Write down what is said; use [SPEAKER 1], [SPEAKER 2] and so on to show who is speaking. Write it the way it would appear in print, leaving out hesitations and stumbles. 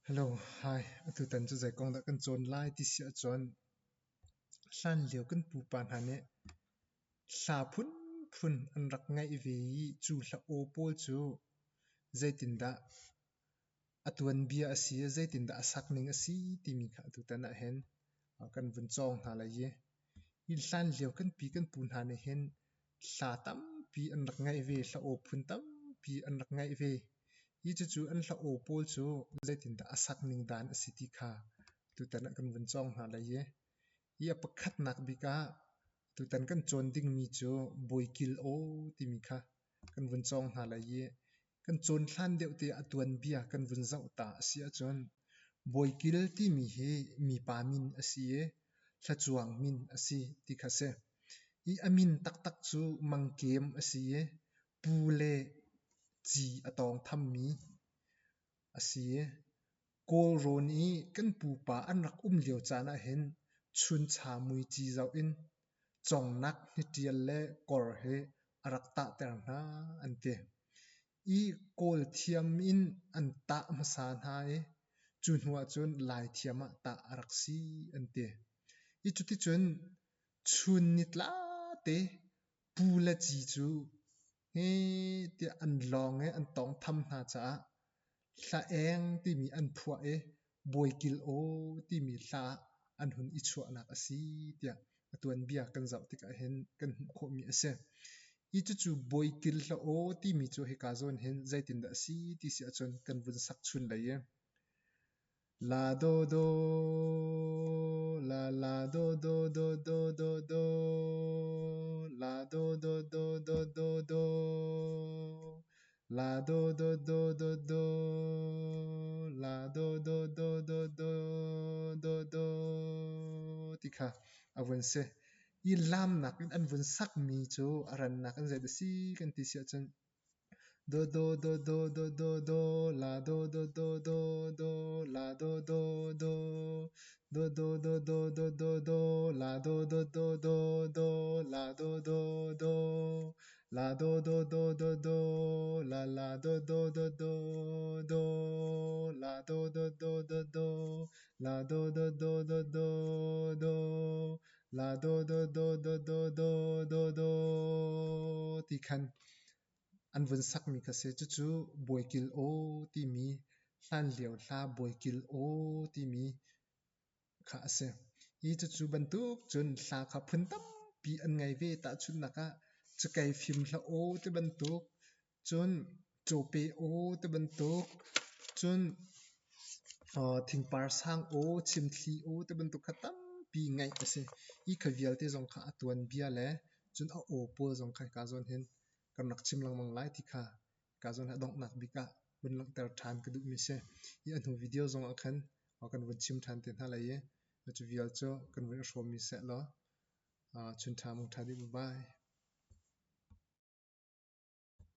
[SPEAKER 1] Hello, hi. Tu tan chu zai kong da kan chon lai ti sia chon hlan leo kan pu pan ha ne hla phun phun an rak ngai ve chu hla o pol chu zai tin da Tuanbia asi zai tin da asak ning asi timi kha tu tan a hen kan vun chong ha la ye i hlan leo kan pi kan pun ha ne hen hla tam pi an rak ngai ve hla o phun tam pi an rak ngai ve i chu an hla o pol chu zai tin da asak ning dan asiti kha tu tan kan vun chong ha la ye i apakhat nak bika tu tan kan chon ding mi chu boikil o timi kha kan vun chong ha la ye kan chon hlan deuh te Tuanbia kan vun zau ta sia chon boikil timi hi mi pa min asi e hla chuang min asi ti kha se i amin tak tak chu mangkem asi e pu le chi atong tham mi asi e kol ron i kan pu pa an rak leo chana hen chun cha mui chi zau in chong nak ni tial le kor he arak ta ter na ante i kol thiam in an ta masan ha e chun huwa chun lai thiama ta arak si ante i chuti chun chun nitla te pu la chi chu he ti an long e an tong tham na cha hla eng ti mi an phua e boikil o ti mi hla an hun i chua nak asi tia Tuanbia kan zau tik a hen kan kho mi ase i chu boikil hla o ti mi chu he ka zon hen zaitin da si ti sia chon kan vun sak chun la ye la do do la do do do do do do la do do do do do do la do do do do do la do do do do do do do ti kha avun se i lam nak an vun sak mi chu aran nak an zai da si kan ti sia chan do do do do do do do la do do do do do la do do do do do do do do do do la do do do do do la do do do la do do do do do la do do do do do la do do do do do la do do do do do do la do do do do do do do ti khan an vun sak mi kase chu boikil o ti mi hlan leo hla boikil o ti mi kha ase i chu bantuk chun hla kha phun tam pi an ngai ve ta chun naka chu kai phim hla o te bantuk chun chope o te bantuk chun thingphorh sang o chimthli o te bantuk khatam pi ngai ase i khavial te zong kha Tuanbia le chun a o pol zong kha ka zon hen kan nak chim lang mang lai ti kha ka zon ha dong nak bika bun lang ter than ka du mi se i anu video zong akhan kan vun chim than ten ha la ye chu vial cho kan vun shom mi se lo chun tha mong tha di bye